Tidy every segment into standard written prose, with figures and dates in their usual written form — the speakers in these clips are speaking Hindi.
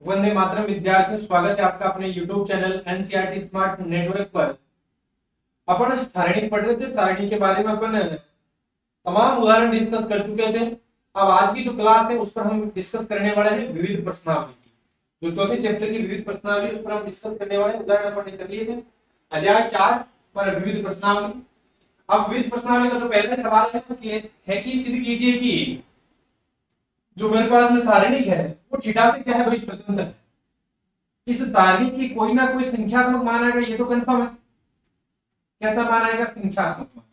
वंदे मातरम विद्यार्थियों, स्वागत है आपका अपने YouTube channel NCERT smart network पर। अपन सारणी पढ़ रहे थे। सारणी के बारे में अपन तमाम उदाहरण डिस्कस कर चुके थे। अब आज की जो क्लास है उस पर हम डिस्कस करने वाले हैं विविध प्रश्नावली की। जो चौथे चैप्टर की विविध प्रश्नावली उस पर हम डिस्कस करने वाले हैं। उदाहरण अपन ने कर लिए थे अध्याय 4 पर विविध प्रश्नावली। अब विविध प्रश्नावली का जो पहला सवाल है वो है कि सिद्ध कीजिए कि जो मेरे पास में सारणिक है वो थीटा से क्या है भाई स्वतंत्र है। इस सारणी की कोई ना कोई संख्यात्मक मान आएगा, ये तो कंफर्म है। कैसा मान आएगा? संख्यात्मक मान।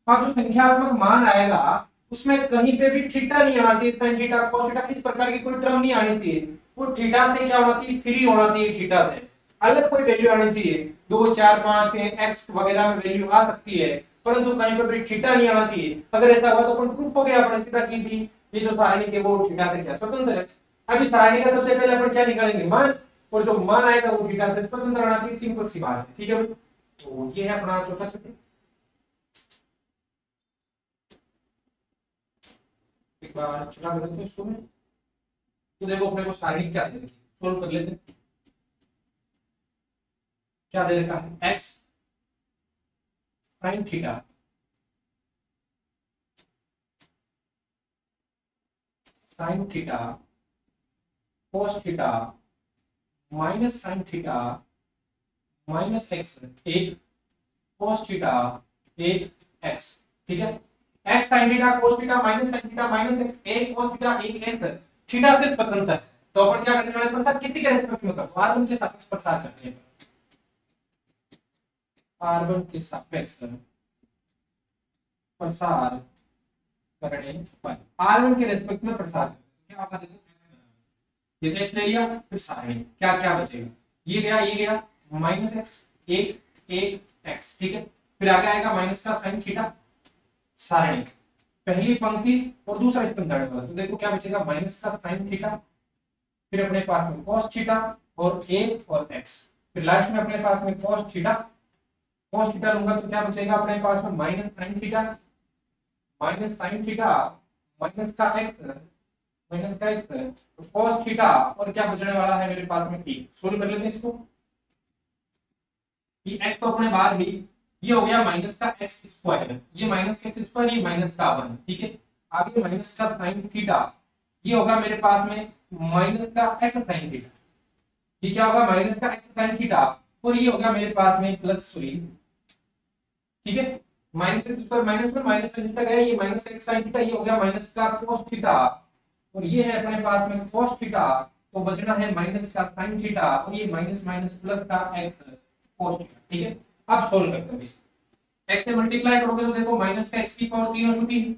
अब जो संख्यात्मक मान आएगा उसमें कहीं पे भी थीटा नहीं आना चाहिए, साइन थीटा cos थीटा इस प्रकार की कोई टर्म नहीं आनी चाहिए। वो थीटा से क्या होना चाहिए? फ्री होना चाहिए। थीटा से अलग कोई वैल्यू आनी चाहिए। 2 4 5 एक्स वगैरह में वैल्यू आ सकती है, परंतु कहीं पे भी थीटा नहीं आना चाहिए। अगर ऐसा हुआ तो अपन प्रूफ हो गया, अपने सीधा की थी ये जो सारणी है वो थीटा से क्या स्वतंत्र है। अब इस सारणी का सबसे पहले अपन क्या निकालेंगे? मान। और जो मान आएगा वो थीटा से स्वतंत्र रहना चाहिए। सिंपल सी बात है, ठीक है। तो ये है अपना चौथा चैप्टर। एक बार चुना कर लेते हैं इसको में। तो देखो अपने को सारणी क्या दे रखी, सोल्व कर लेते हैं। क्या दे रखा है? X sine theta sine theta cos theta minus sine theta minus x एक कोस थीटा एक एक्स। ठीक है। X sign theta cos theta minus sine theta minus x एक कोस थीटा एक एक्स थीटा से स्वतंत्र है। तो अपन क्या करने वाले? प्रसार किसी के रेस्पेक्ट में करते हैं, r1 के सापेक्ष प्रसार करते हैं। r1 के सापेक्ष प्रसार करने पर r1 के रेस्पेक्ट में प्रसार क्या होगा? देखो ये तो x ले लिया, फिर सारणी क्या क्या बचेगा? ये गया माइनस एक्स एक एक एक्स। ठीक है। फिर आगे आएगा माइनस का साइन थीटा सारणी पहली पंक्ति और दूसरा स्तंभ जाने वाला। तो देखो क्या बचेगा? माइनस का साइन थीटा, फिर अपने पास में cos थीटा और एक और x, फिर लास्ट में अपने पास में cos थीटा लूंगा तो क्या बचेगा अपने पास में? माइनस साइन थीटा माइनस का x तो cos थीटा और क्या बचने वाला है मेरे पास में? t। सोल्व कर लेते हैं इसको। ये x तो अपने बाहर ही, ये हो गया माइनस का एक्स स्क्वायर, ये माइनस का एक्स स्क्वायर, ये माइनस का 1। ठीक है। आगे माइनस का साइन थीटा, ये होगा मेरे पास में माइनस का एक्स साइन थीटा। ये क्या होगा? माइनस का एक्स साइन थीटा। और ये होगा मेरे पास में प्लस सॉरी, ठीक है, माइनस एक्स स्क्वायर माइनस में माइनस साइन थीटा गया, ये माइनस एक्स साइन थीटा, ये हो गया माइनस का cos थीटा। और ये है अपने पास में cos थीटा, तो बचना है माइनस का साइन थीटा और ये माइनस माइनस प्लस का x cos थीटा। ठीक है। अब सोल्व करते हैं इसको। x से मल्टीप्लाई करोगे तो देखो माइनस का x की पावर 3 हो चुकी है,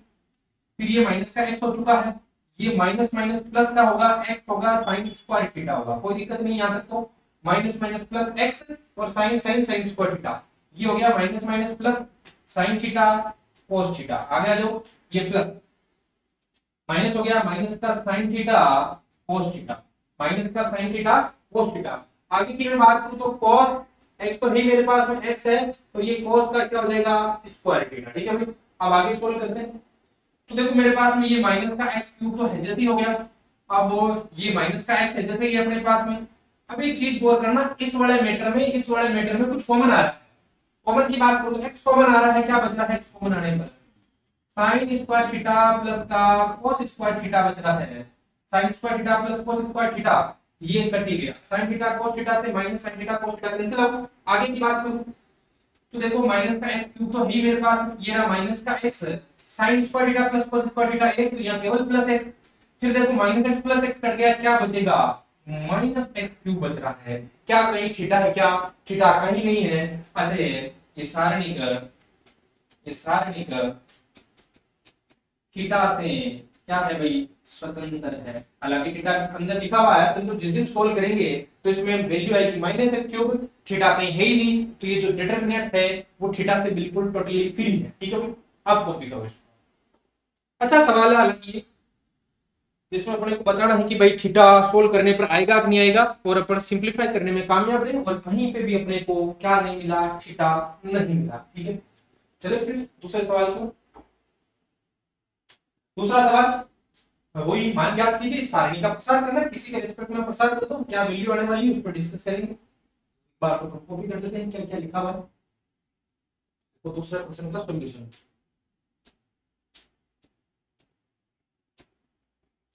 फिर ये माइनस का x हो चुका है, ये माइनस माइनस प्लस का होगा, x होगा साइन स्क्वायर थीटा होगा। कोई दिक्कत नहीं, यहां तक तो माइनस माइनस प्लस x और sine sine sine square theta, ये हो गया minus minus plus sine theta cos theta. आ गया जो ये प्लस माइनस हो गया माइनस का sine theta cos theta, minus का साइन थीटा कोस थीटा। आगे की मैं बात करूं तो cos x तो है मेरे पास में x है, तो ये cos का क्या हो जाएगा? Square theta. ठीक है भाई। अब आगे सोल्व करते हैं। तो देखो मेरे पास में ये माइनस का एक्स क्यूब तो है जैसे ही हो गया। अब ये माइनस का एक्स है जैसे ही अपने पास में। अब एक चीज गौर करना, इस वाले मैटर में कुछ कॉमन आ रहा है। कॉमन की बात करो तो एक्स कॉमन आ रहा है। क्या बच रहा है एक्स कॉमन आने पर? साइन स्क्वायर थीटा प्लस का cos स्क्वायर थीटा बच रहा है। Sign square theta plus cos square theta, ये कट ही गया। साइन थीटा cos थीटा से minus sine theta cos theta cancel हो। आगे की बात करूं तो देखो माइनस का एक्स क्यूब तो ही मेरे पास, ये रहा माइनस का x sign square theta plus cos square theta एक, तो यहाँ केवल प्लस एक्स। फिर देखो minus x plus x cut गया, क्या बचेगा? माइनस एक्स क्यूब बच रहा है। क्या कहीं थीटा है? क्या थीटा कहीं नहीं है। अतः ये सारणिक थीटा से क्या है भाई? स्वतंत्र है। हालांकि थीटा अंदर लिखा हुआ है, परंतु जिस दिन सोल्व करेंगे तो इसमें वैल्यू आएगी माइनस एक्स क्यूब, थीटा कहीं है ही नहीं, तो ये जो डिटरमिनेंट्स है वो थीटा से बिल्कुल टोटली फ्री है। ठीक है भाई। अब कॉपी करो इसको। अच्छा सवाल है हालांकि जिसमें अपने को बताना है कि भाई थीटा सोल्व करने पर आएगा कि नहीं आएगा, और अपन सिंप्लीफाई करने में कामयाब रहे और कहीं पे भी अपने को क्या नहीं मिला? थीटा नहीं मिला। ठीक है। चलिए फिर दूसरे सवाल को। दूसरा सवाल वही मान ज्ञात कीजिए, सारणी का प्रसार करना है, किसी के रिस्पेक्ट में प्रसार कर दो, क्या वैल्यू आने वाली है उस पर डिस्कस करेंगे। बात को कॉपी कर लेते हैं, क्या क्या लिखा हुआ है। तो दूसरा क्वेश्चन का सॉल्यूशन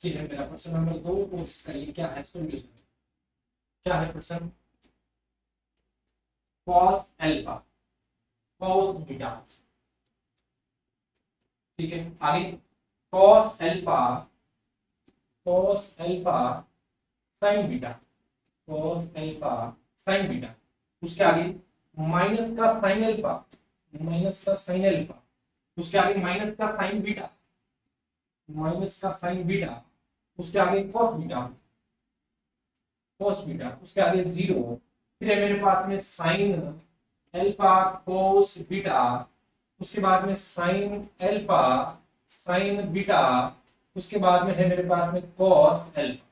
ये है मेरा प्रश्न नंबर 2 और इसका ये क्या है सॉल्यूशन। क्या है प्रश्न? cos अल्फा cos बीटा, ठीक है। आगे cos alpha sin beta, cos alpha sin beta, उसके आगे माइनस का sin अल्फा, माइनस का sin अल्फा, उसके आगे माइनस का sin बीटा, माइनस का sin बीटा, उसके आगे cos बीटा, cos बीटा, उसके आगे जीरो, फिर है मेरे पास में sin अल्फा cos बीटा, उसके बाद में sin अल्फा sin बीटा, उसके बाद में है मेरे पास में cos अल्फा।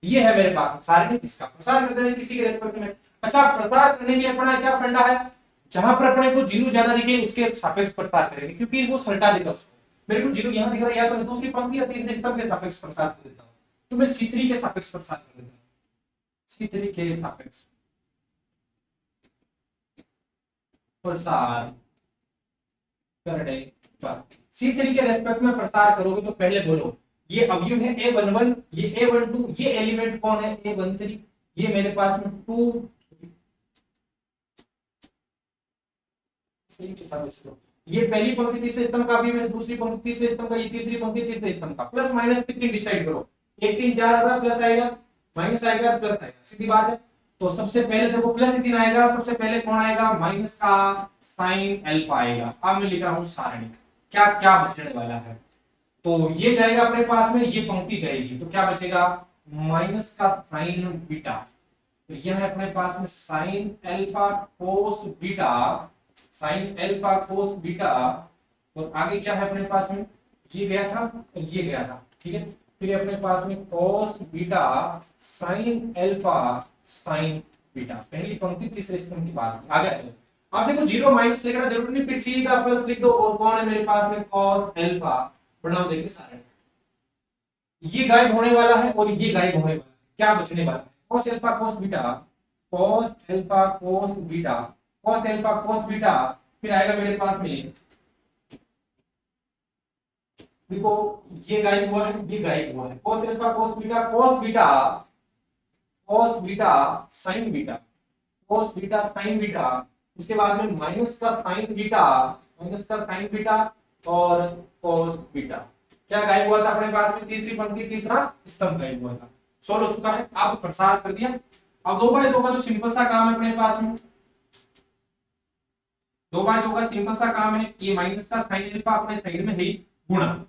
ये है मेरे पास सारे में किसका प्रसार करते हैं किसी के रेस्पेक्ट में। अच्छा, प्रसार करने के लिए अपना क्या फंडा है, जहां पर अपने को जीरो ज्यादा दिखे उसके सापेक्ष प्रसार करेंगे, क्योंकि वो सल्टा देगा उसको। मेरे को जीरो यहां दिख रहा है, या तो मैं दूसरी पंक्ति या तीसरे स्तंभ के सापेक्ष प्रसार कर देता हूं, तो मैं C3 के सापेक्ष प्रसार कर देता हूं, C3 के सापेक्ष प्रसार करने पर C3 के रेस्पेक्ट में प्रसार करोगे तो पहले बोलो ये अवयव है A11, ये A12, ये एलिमेंट कौन है A13, ये मेरे पास में 2 सही था वैसे तो। ये पहली पंक्ति तीसरे स्तंभ का अवयव है, दूसरी पंक्ति तीसरे स्तंभ का, ये तीसरी पंक्ति तीसरे स्तंभ का, प्लस माइनस कितनी डिसाइड करो। 1 3 4 आएगा, प्लस आएगा, माइनस आएगा, प्लस आएगा, सीधी बात है। तो सबसे पहले देखो प्लस 3 आएगा, सबसे पहले कौन आएगा, माइनस का साइन अल्फा आएगा। अब मैं लिख रहा हूं सारणी, क्या क्या बचने वाला है। तो ये जाएगा अपने पास में, ये पंक्ति जाएगी, तो क्या बचेगा, माइनस का साइन बीटा, तो यह है अपने पास में sine alpha cos beta, sine alpha cos beta, और आगे क्या है अपने पास में, ये गया था और ये गया था, ठीक है। फिर अपने पास में cos beta sine alpha sign beta, पहली पंक्ति तीसरे स्तंभ की बात आ गया। अब देखो जीरो माइनस लिखना जरूरी नहीं, फिर सीधा प्लस लिख दो, और कौन है मेरे पास में कॉस अल्फा, बनाओ देखिए सारे, ये गायब होने वाला है और ये गायब होने वाला है, क्या बचने वाला है, cos alpha cos beta, cos alpha cos beta, cos alpha cos beta, फिर आएगा मेरे पास में, देखो ये गायब हुआ है, ये गायब हुआ है, cos alpha cos beta, cos beta, cos beta sin beta, cos beta sin beta, उसके बाद में माइनस का sin बीटा, माइनस का sin बीटा, और cos बीटा, क्या गायब हुआ था अपने पास में, तीसरी पंक्ति तीसरा स्तंभ गायब हुआ था। सोल्व हो चुका है, आप प्रसार कर दिया। अब 2 बाय 2 का जो सिंपल सा काम है अपने पास में, 2 बाय 2 का सिंपल सा काम है, ये माइनस का साइन अल्फा अपने साइड में है गुणा,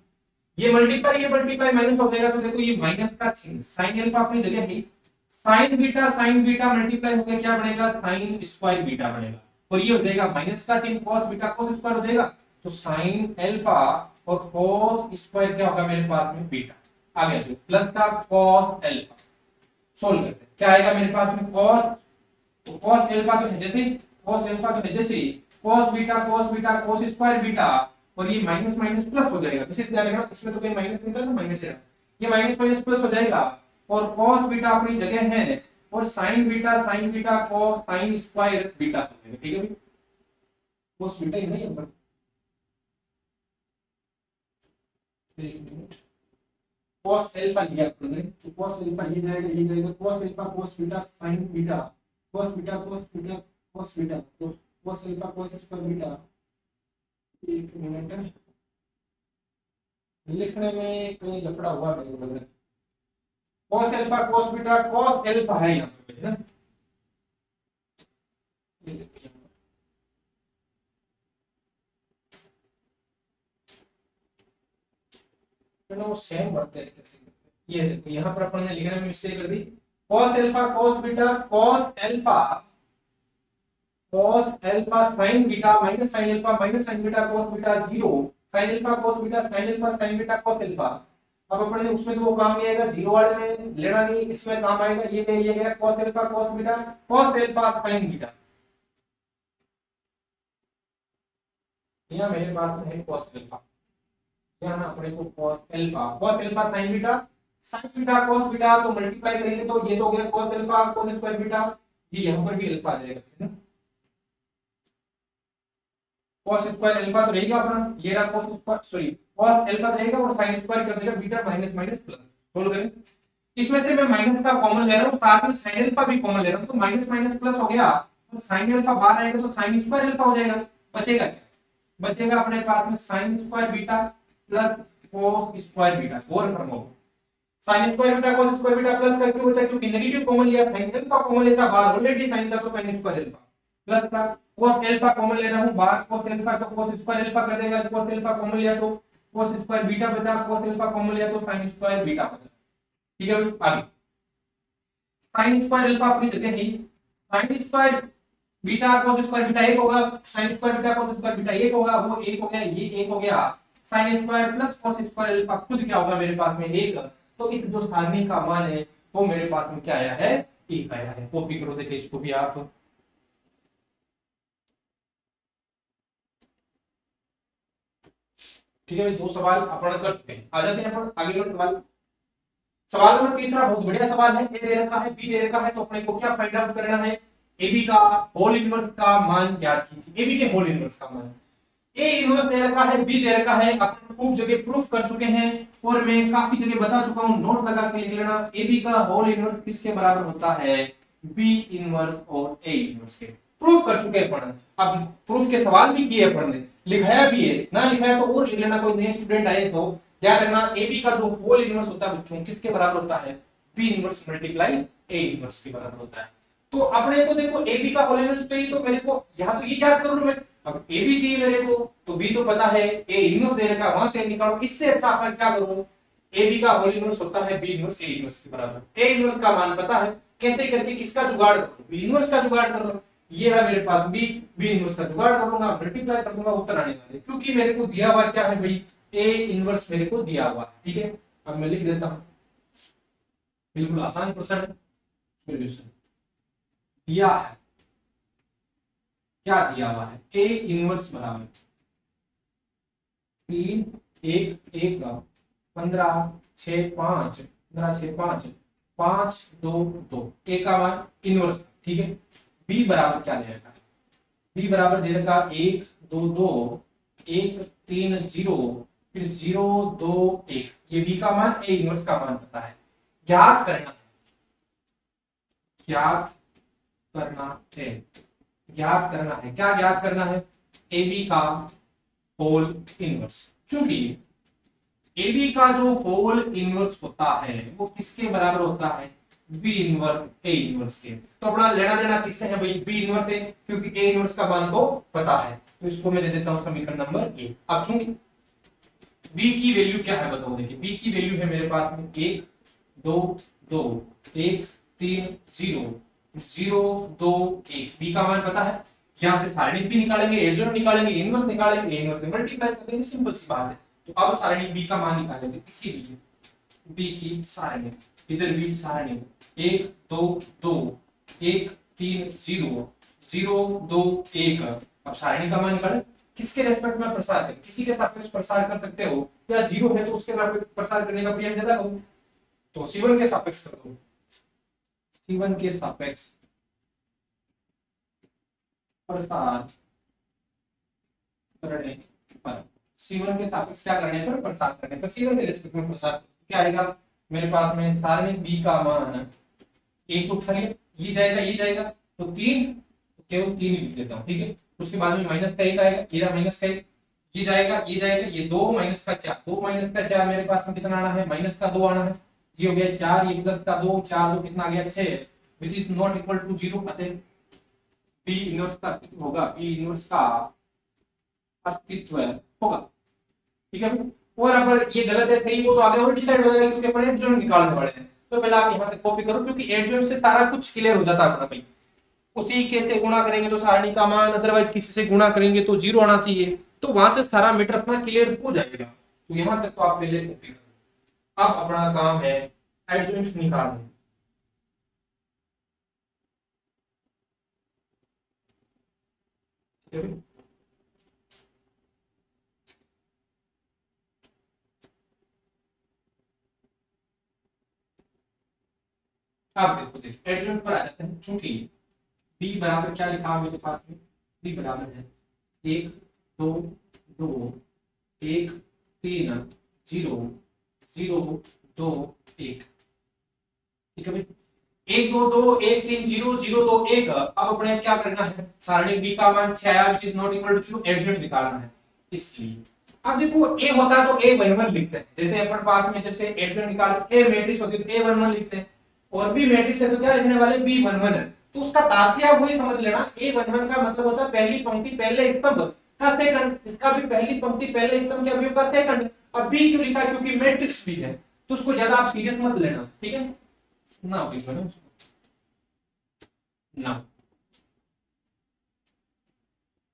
ये मल्टीप्लाई माइनस हो जाएगा, तो देखो ये माइनस का साइन अल्फा अपनी जगह है, साइन बीटा मल्टीप्लाई हो गया, क्या बनेगा, साइन स्क्वायर बीटा बनेगा, और ये हो जाएगा माइनस का चिन्ह कॉस बीटा कॉस स्क्वायर हो जाएगा, तो साइन अल्फा और कॉस स्क्वायर क्या होगा मेरे पास में बीटा आ गया, जो प्लस का कॉस अल्फा। सोल्व करते हैं, क्या आएगा मेरे पास में कॉस, तो कॉस अल्फा तो है जैसे, कॉस अल्फा तो है जैसे, cos beta cos square beta, और ये माइनस माइनस प्लस हो जाएगा, विशेष ध्यान रखना इसमें तो कोई माइनस नहीं था ना, माइनस है, ये माइनस माइनस प्लस हो जाएगा, और cos बीटा अपनी जगह है, और sin beta cos sin square beta हो जाएगा, ठीक है भाई, cos बीटा ही नहीं है, एक मिनट, cos अल्फा लिया आपने, तो cos अल्फा ये जाएगा cos alpha cos beta sin beta, cos beta cos beta, तो cos alpha cos square beta, एक मिनट लिखने में कोई लफड़ा हुआ मेरे को लग रहा है, cos alpha cos beta cos alpha है यहाँ पे ना, वो सेम बढ़ते हैं कैसे, ये देखो यहाँ पर अपन ने लिखने में मिस्टेक कर दी, cos alpha cos beta cos alpha sin beta minus sin beta cos beta zero, sin alpha cos beta sin beta cos alpha. अब अपन ने उसमें तो वो काम नहीं आएगा, जीरो वाले में लेना नहीं, इसमें काम आएगा, ये गया cos alpha cos beta cos alpha sin beta, यहाँ मेरे पास में है cos अल्फा, यहाँ अपने को cos alpha sin beta cos beta, तो मल्टीप्लाई करेंगे तो ये तो हो गया cos alpha cos square beta, ये यहाँ पर भी अल्फा आ जाएगा, है ना। cos स्क्वायर अल्फा तो रहेगा अपना, ये रहा cos square, sorry cos alpha तो रहेगा और sin स्क्वायर कर देगा beta minus minus plus. Solve करें, इसमें से मैं माइनस का कॉमन ले रहा हूँ, साथ में sin अल्फा भी कॉमन ले रहा हूँ, तो माइनस माइनस प्लस हो गया, तो sin अल्फा बाहर आएगा तो sin स्क्वायर अल्फा हो जाएगा। बचेगा क्या, बचेगा अपने पास में sin square beta plus cos square beta, और फॉर्म होगा sin square beta cos square beta plus का क्यों बचा, क्योंकि नेगेटिव कॉमन लिया, sin अल्फा कॉमन लेता बाहर, ऑलरेडी sin था तो sin स्क्वायर अल्फा प्लस का cos अल्फा कॉमन ले रहा हूं बाहर, cos अल्फा तो cos स्क्वायर अल्फा कर देगा, cos अल्फा कॉमन लिया तो cos स्क्वायर बीटा बचा, cos अल्फा कॉमन लिया तो sin स्क्वायर बीटा बचा। ठीक है भाई, आगे sin स्क्वायर अल्फा अपनी जगह ही, sin square beta cos square beta एक होगा, sin square beta cos square beta एक होगा, वो एक हो गया, ये एक हो गया, sin square plus cos square alpha खुद क्या होगा मेरे पास में एक, तो इस जो सारणी का मान है वो मेरे पास में क्या आया है, एक आया है। कॉपी करो देखिए इसको भी आप। ठीक है भाई, दो सवाल अपन कर चुके हैं, आ जाते हैं अपन आगे का सवाल। सवाल नंबर तीसरा बहुत बढ़िया सवाल है, ए दे रखा है बी दे रखा है, तो अपने को क्या फाइंड आउट करना है, एबी का होल इनवर्स का मान ज्ञात कीजिए, एबी के होल इनवर्स का मान। ए इनवर्स दे रखा है बी दे रखा है, अपन खूब जगह प्रूफ कर चुके हैं और मैं काफी जगह बता चुका हूं, नोट लगा के लिख लेना, एबी का होल इनवर्स किसके बराबर होता है, बी इनवर्स और ए इनवर्स के। प्रूफ कर चुके हैं अपन, अब प्रूफ के सवाल भी किए अपन ने, लिखाया भी है, ना लिखाया तो और लिख लेना, कोई नए स्टूडेंट आए तो ध्यान रखना, एबी का जो होल इनवर्स होता है बच्चों किसके बराबर होता है, B inverse multiply A inverse के बराबर होता है। तो अपने को देखो एबी का होल इनवर्स चाहिए, तो मेरे को यहां तो ये याद कर लूं मैं, अब ए भी चाहिए मेरे को, तो बी तो पता है, ए इनवर्स दे रखा वहां से निकालो, इससे अच्छा अपन क्या करो, ए बी का होल इनवर्स होता है बी इनवर्स ए इनवर्स के बराबर, ए इनवर्स का मान पता है, कैसे करके किसका जुगाड़ करो, बी इनवर्स का जुगाड़ कर लो, ये रहा मेरे पास बी, बी इनवर्स का जुगाड़ कर लूंगा, मल्टीप्लाई कर दूंगा, उत्तर आने वाले, क्योंकि मेरे को दिया हुआ क्या है भाई, ए इनवर्स मेरे को दिया हुआ है। ठीक है, अब मैं लिख देता हूं, बिल्कुल आसान क्वेश्चन सॉल्यूशन दिया है, क्या दिया हुआ है, ए इनवर्स बराबर 3 1 1 15 6 5 15 6 5 5 2 2, ए का मान इनवर्स, ठीक है। बी बराबर क्या दे रखा है, बी बराबर दे रखा 1 2 2 1 3 0 फिर 0 2 1, ये बी का मान ए इनवर्स का मान पता है, ज्ञात करना है, ज्ञात करना है, ज्ञात करना है, क्या ज्ञात करना है, ए बी का होल इनवर्स। चूंकि AB का जो होल इनवर्स होता है वो किसके बराबर होता है, बी इनवर्स ए इनवर्स के, तो अपना लेना देना किससे है भाई, बी इनवर्स है, क्योंकि ए इनवर्स का मान तो पता है, तो इसको मैं दे देता हूं समीकरण नंबर 1। अब चूंकि बी की वैल्यू क्या है बताओ, देखिए बी की वैल्यू है मेरे पास में 1 2 2 1 3 0 0 2 1, बी का मान पता है, यहां से सारणिक भी निकालेंगे, एडजॉइंट निकालेंगे, इनवर्स निकालेंगे, ए इनवर्स से मल्टीप्लाई कर देंगे, सिंपल सी बात है। तो अब सारणी बी का मान निकालेंगे, इसीलिए बी की सारणी, इधर भी सारणी 1 2 2 1 3 0 0 2 1, अब सारणी का मान निकालें, किसके रेस्पेक्ट में प्रसार करें, किसी के सापेक्ष प्रसार कर सकते हो, या जीरो है तो उसके सापेक्ष प्रसार करने का प्रयास ज्यादा करो, तो C1 के सापेक्ष कर दो, C1 के सापेक्ष प्रसार करने पर, C1 के सापेक्ष क्या करने पर, प्रसार करने पर, C1 के रेस्पेक्ट में प्रसार, क्या आएगा मेरे पास में, सारणी बी का मान एक उठा लिया, ये जाएगा ये जाएगा, तो 3, तो केवल 3 ही लिख देता हूं, ठीक है। उसके बाद में माइनस का 1 आएगा, ये माइनस का 1, ये जाएगा ये जाएगा, ये 2 माइनस का 4, 2 माइनस का 4 मेरे पास में कितना आना है, माइनस का 2 आना है, ये हो गया 4, ये प्लस का 2, 4 2 कितना आ गया 6, which is not equal to 0, अतः बी इनवर्स का अस्तित्व होगा, बी इनवर्स का अस्तित्व होगा। ठीक है, और अगर ये गलत है सही वो तो आगे और डिसाइड हो जाएगा, क्योंकि अपन एडजॉइंट निकालने वाले हैं, तो पहले आप यहां तक कॉपी करो, क्योंकि एडजॉइंट से सारा कुछ क्लियर हो जाता है अपना भाई, उसी के से गुणा करेंगे तो सारणी का मान, अदरवाइज किसी से गुणा करेंगे तो 0 आना चाहिए, तो वहां से सारा मैटर अपना क्लियर हो जाएगा, तो यहां तक तो आप पहले कॉपी करो। अब अपना काम है एडजॉइंट निकालना, ठीक है। अब देखो देखो एडजॉइंट पर आ जाते हैं। चूंकि b बराबर क्या लिखा है मेरे पास में, b बराबर है 1 2 2 1 3 0 0 2 1। ठीक है भाई, 1 2 2 1 3 0 0 2 1। अब अपने क्या करना है, सारणी b का मान 6 आया which is not equal to 0, adjoint निकालना है। इसलिए अब देखो a होता है तो a11 लिखते हैं, जैसे अपन पास में जैसे एडजॉइंट निकालते a मैट्रिक्स होती है तो a11 लिखते हैं, और b मैट्रिक्स है तो क्या लिखने वाले b11 है। तो उसका तात्पर्य आप वही समझ लेना, a11 का मतलब होता है पहली पंक्ति पहले स्तंभ का सेकंड, इसका भी पहली पंक्ति पहले स्तंभ के अवयव का सेकंड। अब b क्यों लिखा है, क्योंकि मैट्रिक्स भी है, तो उसको ज्यादा आप सीरियस मत लेना, ठीक है ना ना,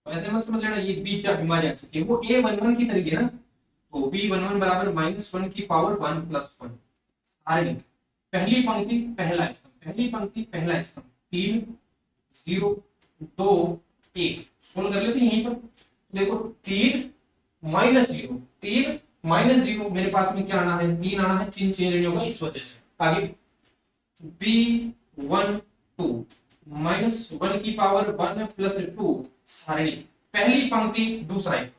ऐसे मत समझ लेना ये b क्या बीमारी आ चुकी है, वो a11 की तरीके ना। तो b11 बराबर -1 की पावर 1 + 1 सारणी पहली पंक्ति पहला स्तंभ, पहली पंक्ति पहला स्तंभ 3 0 2 1। सोल्व कर लेते हैं यहीं पर, देखो 3 -0 3 -0 मेरे पास में क्या आना है, 3 आना है, चिन्ह चेंज नहीं होगा इस वजह से। आगे b1 2 -1 की पावर 1 + 2 सारणी पहली पंक्ति दूसरा स्तंभ,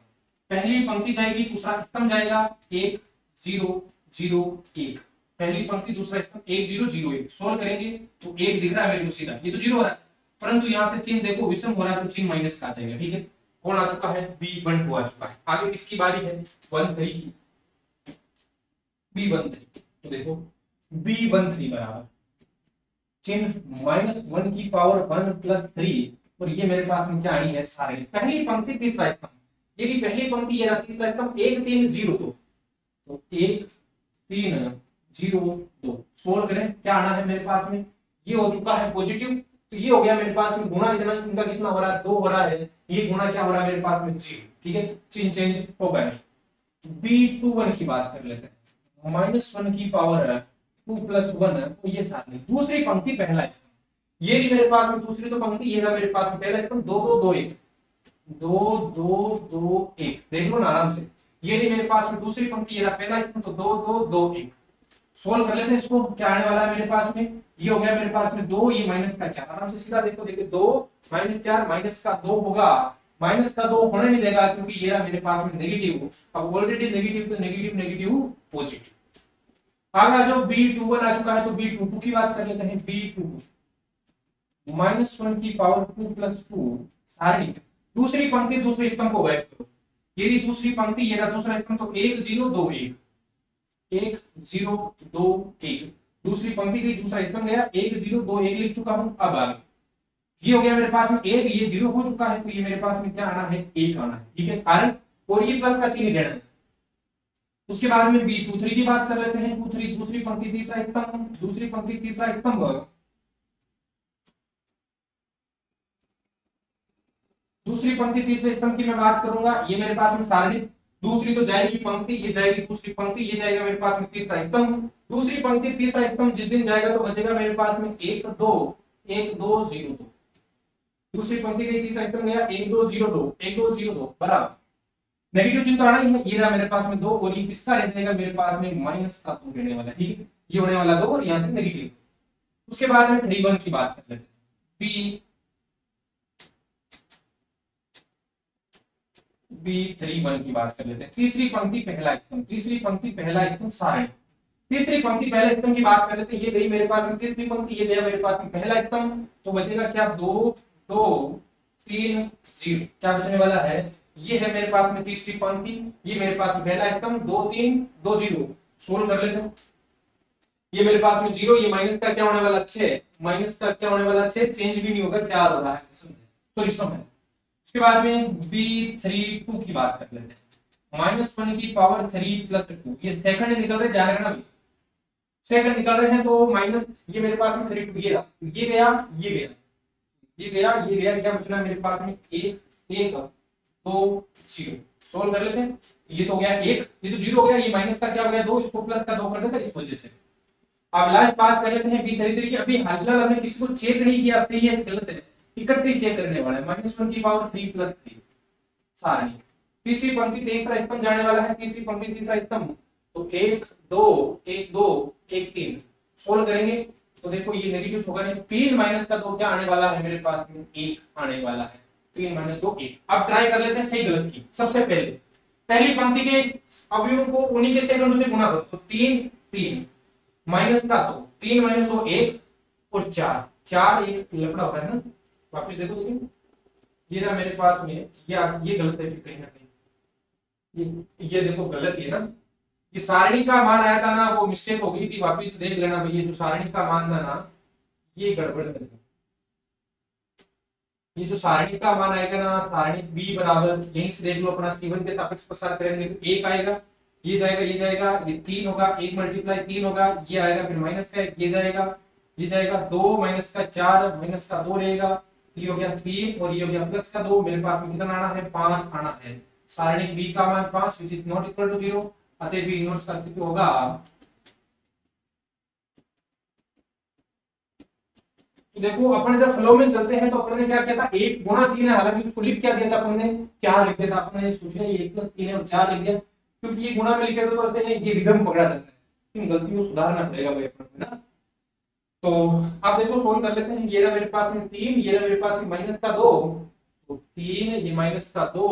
पहली पंक्ति जाएगी दूसरा स्तंभ जाएगा 1 0 0 1, पहली पंक्ति दूसरा स्तंभ 1 0 0 1। सोल्व करेंगे तो 1 दिख रहा है मेरे को सीधा, ये तो 0 हो रहा है, परंतु यहां से चिन्ह देखो विषम हो रहा है तो चिन्ह माइनस का आ जाएगा। ठीक है, कौन आ चुका है, b1 2 आ चुका है। आगे किसकी बारी है, 1 3 की, b1 3। तो देखो b1 3 बराबर चिन्ह -1 की पावर 1 + 3, और ये मेरे पास में क्या आई है, सारणी पहली पंक्ति तीसरा स्तंभ, ये भी पहली पंक्ति ये रहा तीसरा स्तंभ 1 3 0 2, तो 1 3 0 2। सोल्व करें क्या आना है मेरे पास में, ये हो चुका है पॉजिटिव, तो ये हो गया मेरे पास में गुणा, इतना इनका कितना हो रहा है 2 हो रहा है, ये गुणा क्या हो रहा है मेरे पास में 0। ठीक है, चिन्ह चेंज होगा नहीं। b21 की बात कर लेते हैं, -1 की पावर 2 + 1, तो ये सारणी दूसरी पंक्ति पहला स्तंभ, ये भी मेरे पास में दूसरी तो पंक्ति, ये रहा मेरे पास में पहला स्तंभ 2 2 2 1 2 2 2 1, देख लो ना आराम से, ये भी मेरे पास में दूसरी पंक्ति, ये रहा पहला स्तंभ तो 2 2 2 1। सोल्व कर लेते हैं इसको, क्या आने वाला है मेरे पास में, ये हो गया मेरे पास में 2, ये -4, आराम से सीधा देखो, देखो 2 -4 -2 होगा, -2 होने नहीं देगा क्योंकि ये रहा मेरे पास में नेगेटिव, अब ऑलरेडी नेगेटिव तो नेगेटिव नेगेटिव पॉजिटिव। आगे जो b21 आ चुका है तो b22 की बात कर लेते हैं, b22 -1 की पावर 2 + 2 सारणी दूसरी पंक्ति दूसरे स्तंभ को गैप करो, ये भी दूसरी पंक्ति, ये रहा दूसरा स्तंभ तो 1 0 2 1 1 0 2 1, दूसरी पंक्ति गई दूसरा स्तंभ गया 1 0 2 1 लिख चुका हूं। अब आगे ये हो गया मेरे पास में 1, ये 0 हो चुका है, तो ये मेरे पास में क्या आना है, 1 आना है। ठीक है, कारण और ये प्लस का चिन्ह लेना है। उसके बाद में b23 की बात कर लेते हैं, 23 दूसरी पंक्ति तीसरा स्तंभ, दूसरी पंक्ति तीसरा स्तंभ, दूसरी पंक्ति तीसरे स्तंभ की मैं बात करूंगा, ये मेरे पास में सारणी दूसरी तो जाएगी पंक्ति, ये जाएगी दूसरी पंक्ति, ये जाएगा मेरे पास में तीसरा स्तंभ, दूसरी पंक्ति तीसरा स्तंभ जिस दिन जाएगा तो बचेगा मेरे पास में 1 2 1 2 0 2, दूसरी पंक्ति गई तीसरा स्तंभ गया 1 2 0 2 1 2 0 2 बराबर नेगेटिव चिन्ह तो आना ही है, ये रहा मेरे पास में 2, और ये किसका रह जाएगा मेरे पास में -2 रहने वाला। ठीक है, ये होने वाला 2 और यहां से नेगेटिव। उसके बाद में 3 1 की बात कर लेते हैं, b31 की बात कर लेते हैं, तीसरी पंक्ति पहला स्तंभ, तीसरी पंक्ति पहला स्तंभ सारणी तीसरी पंक्ति पहला स्तंभ की बात कर लेते हैं, ये गई मेरे पास में तीसरी पंक्ति, ये गया मेरे पास में पहला स्तंभ, तो बचेगा क्या 2 2 3 0, क्या बचने वाला है, ये है मेरे पास में तीसरी पंक्ति, ये मेरे पास में पहला स्तंभ 2 3 2 0। सोल्व कर लेते हैं, ये मेरे पास में 0, ये माइनस का क्या होने वाला 6, माइनस का क्या होने वाला 6, चेंज भी नहीं होगा 4 हो रहा है, सॉरी सम है। उसके बाद में b32 की बात कर लेते हैं, -1 की पावर 3 + 2, ये सेकंड निकल रहे, ध्यान रखना, सेकंड निकल रहे हैं तो माइनस, ये मेरे पास में 3 ये रहा, ये गया ये गया ये गया ये गया, क्या बचना मेरे पास में 1 1 2 0। सोल्व कर लेते हैं, ये तो गया 1, ये तो 0 हो गया, ये माइनस का क्या हो गया 2, इसको प्लस का 2 कर देगा इस वजह से। अब लास्ट बात कर लेते हैं b33 की, अभी हाल हमने किसी को चेक नहीं किया सही है गलत है, इकट्ठे चेक करने वाला है, -1 की पावर 3 + 3 सारणी तीसरी पंक्ति तीसरा स्तंभ जाने वाला है, तीसरी पंक्ति तीसरा स्तंभ, तो 1 2 1 2 1 3। सोल्व करेंगे तो देखो ये नेगेटिव होगा नहीं, 3 माइनस का 2 क्या आने वाला है मेरे पास में, 1 आने वाला है। 3 माइनस 2 1। अब ट्राई कर लेते हैं सही गलत की। सबसे पहले पहली पंक्ति के अवयवों को उन्हीं के सेकंडों से गुणा करो, तो 3 3 माइनस का 2, 3 माइनस 2 1 और 4 4 1 लफड़ा हो रहा है ना। वापस देखो तो ये रहा मेरे पास में, ये गलत है फिर कहीं ना कहीं, ये देखो गलत है ना। ये सारणी का मान आया था ना, वो मिस्टेक हो गई थी, वापस देख लेना भाई। ये जो सारणी का मान था ना, ये गड़बड़ है। ये जो सारणी का मान आएगा ना, सारणी b बराबर, यहीं से देख लो अपना c1 के सापेक्ष प्रसार करेंगे तो 1 आएगा, ये जाएगा ये जाएगा, ये 3 होगा, 1 मल्टीप्लाई 3 होगा, ये आएगा, फिर माइनस का 1 ये जाएगा, ये जाएगा 2 माइनस का 4 माइनस का 2 रहेगा, ये हो गया 3 और ये हो गया प्लस का 2। मेरे पास में कितना आना है, 5 आना है। सारणी b का मान 5 which is not equal to 0, अतः b इनवर्स का अस्तित्व होगा। तो देखो अपन जब फ्लो में चलते हैं तो अपन ने क्या किया था, 1 गुणा 3 है, हालांकि उसको लिख क्या दिया था अपन ने, 4 लिख दिया था। अपन ने सोच लिया ये 1 प्लस 3 है और 4 लिख दिया, क्योंकि ये गुणा में लिखे तो ऐसे ये रिदम पकड़ा जाता है। इन गलतियों को सुधारना पड़ेगा भाई अपन को ना। तो अब देखो सोल्व कर लेते हैं। ये रहा मेरे पास में 3, ये रहा मेरे पास में माइनस का 2, तो 3 ये माइनस का 2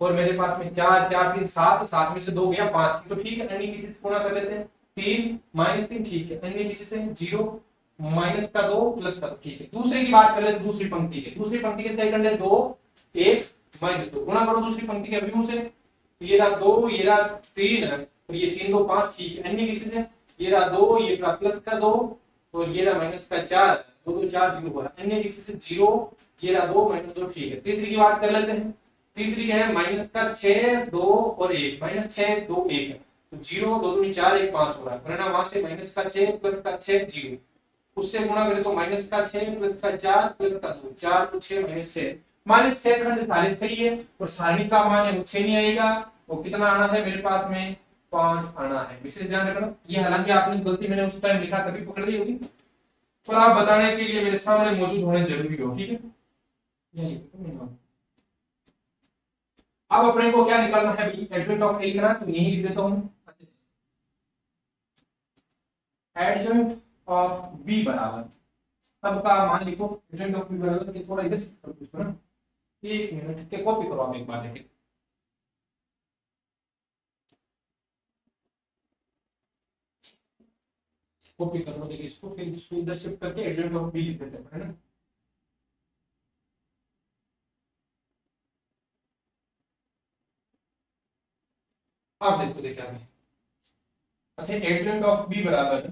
और मेरे पास में 4 4 3 7, 7 में से 2 गया 5, तो ठीक है, अन्य किसी से गुणा कर लेते हैं। 3 माइनस 3 ठीक है, अन्य किसी से 0 माइनस का 2 प्लस का 2 ठीक है। दूसरे की बात कर लेते हैं, दूसरी पंक्ति के, दूसरी पंक्ति के सेकंड है 2 1 माइनस 2, गुणा करो दूसरी पंक्ति के अवयवों से। तो ये रहा 2, ये रहा 3 और ये 3 2 5 ठीक है, अन्य किसी से, ये रहा 2, ये रहा प्लस का 2 और ये रहा माइनस का 4, 2 2 4 0 हुआ, अन्य किसी से 0, ये रहा 2 माइनस 2 ठीक है। तीसरी की बात कर लेते हैं। तीसरी क्या है, माइनस का 6 2 और 1, माइनस 6 2 1 है, तो 0 2 2 4 1 5 हो रहा है, वरना वहां से माइनस का 6 प्लस का 6 0, उससे गुणा करें तो माइनस का 6 प्लस का 4 प्लस का 2 4 तो 6 माइनस 6 खंड सारे सही है और सारणी का मान है वो 6 नहीं आएगा, वो कितना आना है मेरे पास में, 5 आना है। विशेष ध्यान रखना, ये हालांकि आपने गलती मैंने उस टाइम लिखा तभी पकड़ ली होगी, पर आप बताने के लिए मेरे सामने मौजूद होने जरूरी हो, ठीक है। ये अब अपने को क्या निकालना है भाई, एडजॉइंट ऑफ ए लिखना, तो यही लिख देता हूं। एडजॉइंट ऑफ बी बराबर, सबका मान लिखो, एडजॉइंट ऑफ बी बराबर, कि थोड़ा इधर से करो इसको ना, 1 मिनट के कॉपी करो आप एक बार लेके, कॉपी कर लो देखिए इसको, फिर इसको इधर शिफ्ट करके एडजॉइंट ऑफ बी लिख देते हैं, है ना। आप देखो देखिए आपने, अच्छा एडजॉइंट ऑफ बी बराबर,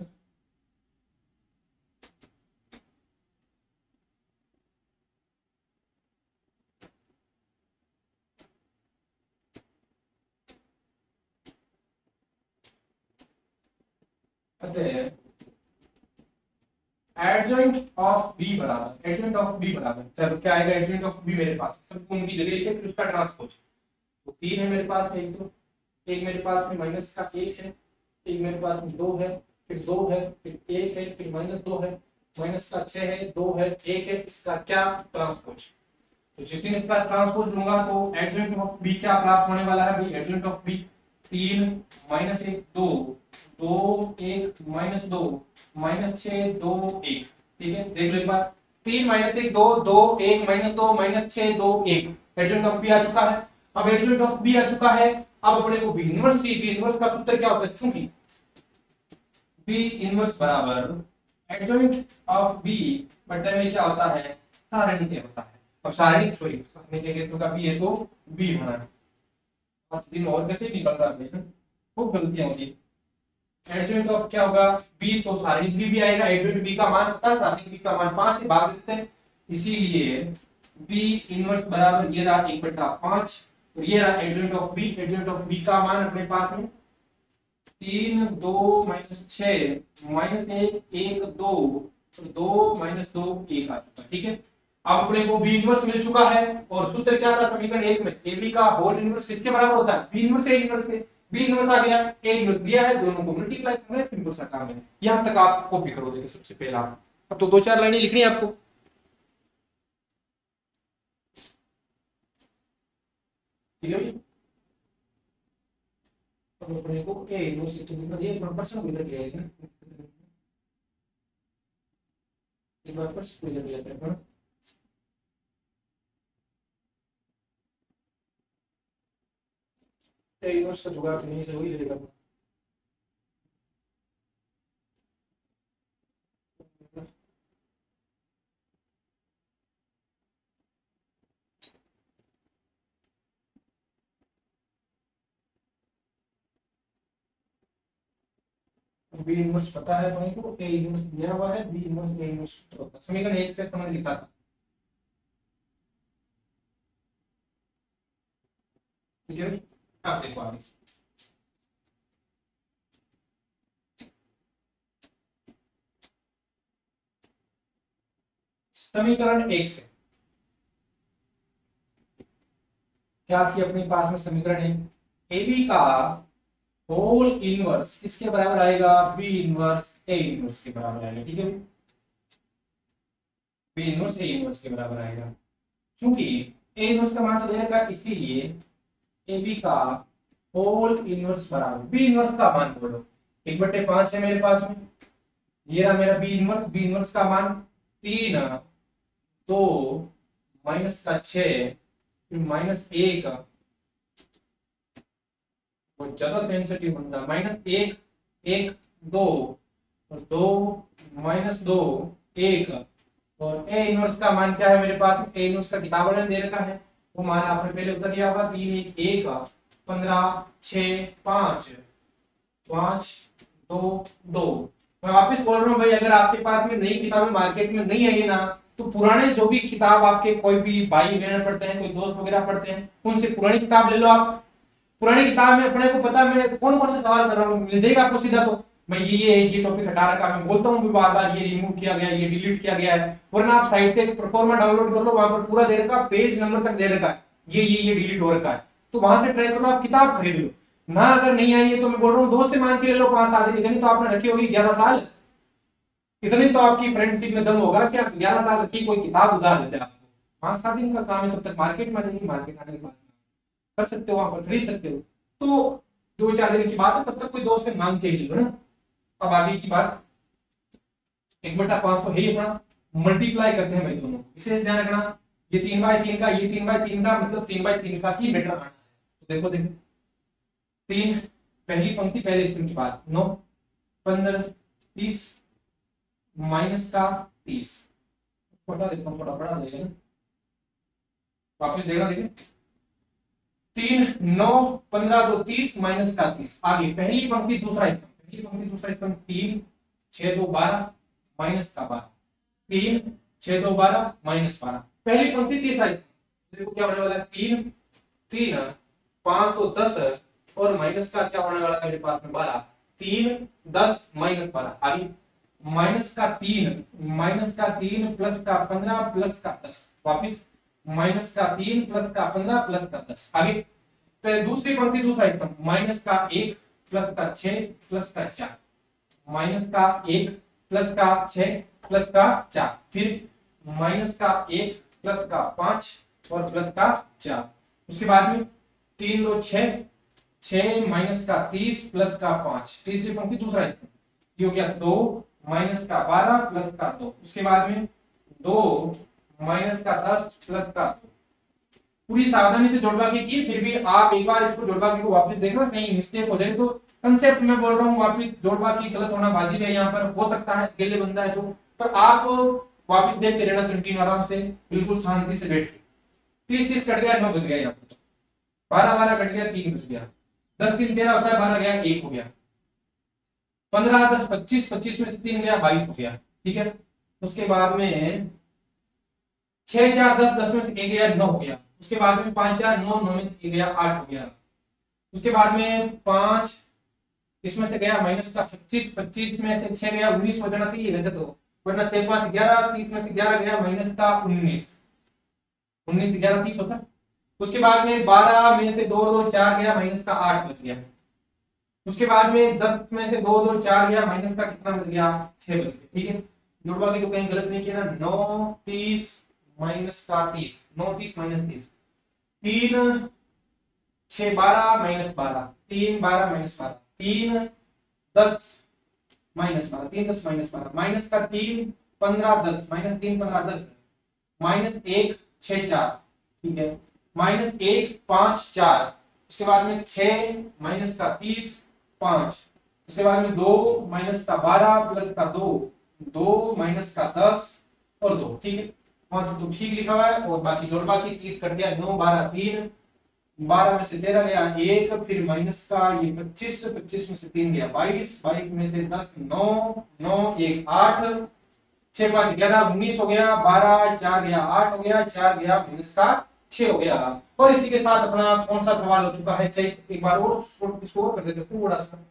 एडजॉइंट ऑफ बी बराबर, एडजॉइंट ऑफ बी बराबर, चलो क्या आएगा, एडजॉइंट ऑफ बी मेरे पास सबको उनकी जगह लिखे, फिर उसका ट्रांसपोज। तो 3 है मेरे पास में, एक तो एक मेरे पास में माइनस का 1 है, एक मेरे पास में 2 है, फिर 2 है, फिर 1 है, फिर माइनस 2 है, माइनस का 6 है, 2 है, 1 है, इसका क्या ट्रांसपोज। तो जिस दिन इसका ट्रांसपोज लूंगा तो एडजॉइंट ऑफ बी क्या प्राप्त होने वाला है भाई, adjoint of B 3 minus 1 2 2 1 minus 2 minus 6 2 1, ठीक है। देख लो एक बार, 3 minus 1 2 2 1 minus 2 minus 6 2 1, adjoint of B आ चुका है। अब एडजॉइंट ऑफ बी आ चुका है, अब अपने को B inverse C, B inverse का सूत्र क्या होता है, चूंकि बी इनवर्स बराबर एडजॉइंट ऑफ बी बटे में क्या होता है, सारणी के होता है। और सारणी सॉरी सारणी के तो का बी है तो बी होना है। आज दिन और कैसे निकल रहा है, खूब गलतियां होती है। एडजॉइंट ऑफ क्या होगा, बी, तो सारणिक बी भी आएगा, एडजॉइंट बी का मान पता है, सारणिक बी का मान 5 से भाग देते हैं, इसीलिए बी इनवर्स बराबर ये रहा 1/5 और ये रहा adjoint of B. Adjoint of B का मान अपने पास में 3 2 माइनस 6 माइनस 1 1 2 और 2 माइनस 2 1 आ चुका है, ठीक है। अब अपने को बी इनवर्स मिल चुका है और सूत्र क्या था समीकरण 1 में, ए बी का होल इनवर्स किसके बराबर होता है, बी इनवर्स ए इनवर्स के। बी इनवर्स आ गया, ए इनवर्स दिया है, दोनों को मल्टीप्लाई करना है, सिंपल सा काम है। यहां तक आप कॉपी करो देखिए सबसे पहला। अब तो 2 4 लाइनें लिखनी है आपको, ठीक है भाई। अब अपने को ए इनवर्स तो दिखा दिया, 1% को इधर ले आएगा, एक बार फिर से ले लेते हैं। इनवर्स का जुगाड़ तो नहीं से हो ही जाएगा। बी इनवर्स पता है भाई को, ए इनवर्स दिया हुआ है, बी इनवर्स ए इनवर्स सूत्र होता है। समीकरण 1 से हमने लिखा था, ठीक है। अब देखो आगे समीकरण 1 से क्या थी अपने पास में समीकरण 1, ए बी का होल इनवर्स किसके बराबर आएगा, बी इनवर्स ए इनवर्स के बराबर आएगा, ठीक है। बी इनवर्स ए इनवर्स के बराबर आएगा। क्योंकि ए इनवर्स का मान तो दे रखा है, इसीलिए ए बी का होल इनवर्स बराबर बी इनवर्स का मान बोलो 1/5 है मेरे पास में। ये रहा मेरा बी इनवर्स का मान 3 2 -6 -1, बहुत ज्यादा सेंसिटिव बनता है, -1 1 2 और 2 -2 1। और ए इनवर्स का मान क्या है मेरे पास में, ए इनवर्स का किताब वाले ने दे रखा है, वो मान आपने पहले उतर लिया होगा, 3 1 1 15 6 5 5 2 2। मैं वापस बोल रहा हूँ भाई, अगर आपके पास में नई किताबें मार्केट में नहीं आई है ना, तो पुराने जो भी किताब आपके कोई भी भाई बहन पढ़ते हैं, कोई दोस्त वगैरह पढ़ते हैं, उनसे पुरानी किताब ले लो आप। पुरानी किताब में अपने को पता मैं कौन कौन से सवाल कर रहा हूँ, मिल जाएगा आपको सीधा। तो मैं ये टॉपिक हटा रखा, मैं बोलता हूँ बार बार, ये रिमूव किया गया, ये डिलीट किया गया है, वरना आप साइट से प्रोफॉर्मा डाउनलोड कर लो, वहां पर पूरा दे रखा, पेज नंबर तक दे रखा है, ये डिलीट हो रखा है। तो वहां से ट्राई कर लो, आप किताब खरीद लो ना। अगर नहीं आई है तो मैं बोल रहा हूँ दोस्त से मांग के ले लो, 5 7 दिन, इतनी तो आपने रखी होगी 11 साल, इतनी तो आपकी फ्रेंडशिप में दम होगा कि आप 11 साल की कोई किताब उधार देते हैं आपको। 5 7 दिन का काम है, तब तक मार्केट में आ जाएगी, मार्केट आने के बाद कर सकते हो, वहां पर खरीद सकते हो। तो 2 4 दिन की बात है, तब तक कोई दोस्त से मांग के ले लो ना। अब आगे की बात, 1/5 तो है ही अपना, मल्टीप्लाई करते हैं भाई दोनों को, विशेष ध्यान रखना। ये 3/3 का, ये 3/3 का, मतलब 3/3 का ही लेटर आना है। तो देखो देखो, 3 पहली पंक्ति पहले स्टेप की बात, 9 15 30 माइनस का 30, छोटा देता हूँ, थोड़ा बड़ा देगा ना, वापस देखना देखिए, 3 9 15 2 30 माइनस का 30। आगे पहली पंक्ति दूसरा स्तंभ, पहली पंक्ति दूसरा स्तंभ, 3 6 2 12 माइनस का 12, 3 6 2 12 -12, पहली पंक्ति तीसरा स्तंभ। देखो क्या होने वाला है, 3 3 5 तो 10 और माइनस का क्या होने वाला है मेरे पास में 12, 3 10 -12। आगे -3 प्लस का 15 प्लस का 10, वापिस -3 प्लस का 15 प्लस का 10। आगे तो दूसरी पंक्ति दूसरा स्तंभ, -1 प्लस का 6 प्लस का 4, -1 प्लस का 6 प्लस का 4, फिर -1 प्लस का 5 और प्लस का 4। उसके बाद में 3 2 6 6 माइनस का 30 प्लस का 5, तीसरी पंक्ति दूसरा स्तंभ, ये हो गया 2 माइनस का 12 प्लस का 2। उसके बाद में 2 माइनस का 10 प्लस का 2। पूरी सावधानी से जोड़बाकी की, फिर भी आप एक बार इसको जोड़बाकी को वापस देखना, कहीं मिस्टेक हो जाए तो। कंसेप्ट में बोल रहा हूँ, वापस जोड़बाकी गलत होना वाजिब है, यहाँ पर हो सकता है अकेले बंदा है तो, पर आप वापस देखते रहना कंटिन्यू आराम से, बिल्कुल शांति से बैठ के। 30 30 कट गया, 9 बच गया, यहाँ पर 12 12 कट गया, 3 बच गया, 10 3 13 होता है, 12 गया 1 हो गया, 15 10 25 25 में से 3 गया 22 हो गया, ठीक है। उसके बाद में 6 4 10 10 में से 1 गया 9 हो गया। उसके बाद में 5 4 9 9 में से 1 गया 8 हो गया। उसके बाद में 5 इसमें से गया माइनस का 25 25 में से 6 गया 19 बचना चाहिए वैसे तो, वरना 6 5 11 30 में से 11 गया माइनस का 19, 19 11 30 होता। उसके बाद में 12 में से 2 2 4 गया माइनस का 8 बच गया। उसके बाद में 10 में से 2 2 4 गया, माइनस का कितना बच गया 6 बच गया, ठीक है। जुड़वा के तो कहीं गलत नहीं किया ना, 9 30 माइनस का 30, 9 30 minus 30, 3 6 12 minus 12, 3 12 minus 12, 3 10 minus 12, 3 10 minus 12, minus का 3 15 10 -3 15 10 -1 6 4, ठीक है, -1 5 4, इसके बाद में 6 माइनस का 30 5, इसके बाद में 2 माइनस का 12 प्लस का 2 2 माइनस का 10 और 2, ठीक है, वहां तो ठीक लिखा हुआ है। और बाकी जोड़ बाकी 30 कट गया, 9 12 3, 12 में से 13 गया 1, फिर माइनस का ये 25, 25 में से 3 गया 22, 22 में से 10 9, 9 1 8, 6 5 11 19 हो गया, 12 4 गया 8 हो गया, 4 गया माइनस का 6 हो गया। और इसी के साथ अपना कौन सा सवाल हो चुका है, चाहिए एक बार और इसको और कर देते हैं थोड़ा सा।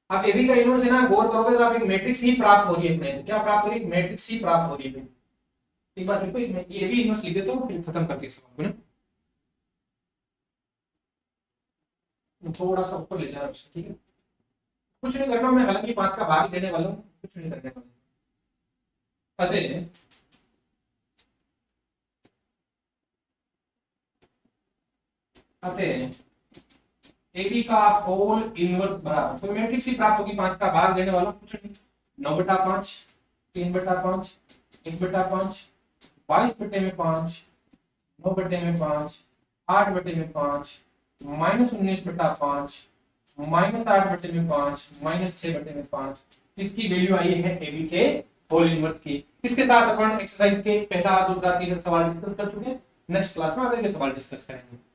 आप एबी का इनवर्स है ना, गौर करोगे तो आप एक मैट्रिक्स ही प्राप्त हो रही है अपने, क्या प्राप्त हो रही है, मैट्रिक्स ही प्राप्त हो रही है। एक बार देखो, मैं ये भी इनवर्स लिख देता हूं, फिर खत्म करते हैं सवाल को ना, थोड़ा सा ऊपर ले जा रहा हूं, ठीक है, कुछ नहीं करना, मैं हालांकि 5 का भाग देने वाला हूं, कुछ नहीं करने वाला। अतः AB का होल इनवर्स बराबर, तो मैट्रिक्स ही प्राप्त होगी, 5 का भाग देने वाला कुछ नहीं, 9/5 3/5 1/5 22/5 9/5 8/5 -19/5 -8/5 -6/5, इसकी वैल्यू आई है AB के होल इनवर्स की। इसके साथ अपन एक्सरसाइज के पहला दूसरा तीसरा सवाल डिस्कस कर चुके हैं, नेक्स्ट क्लास में आगे के सवाल डिस्कस करेंगे।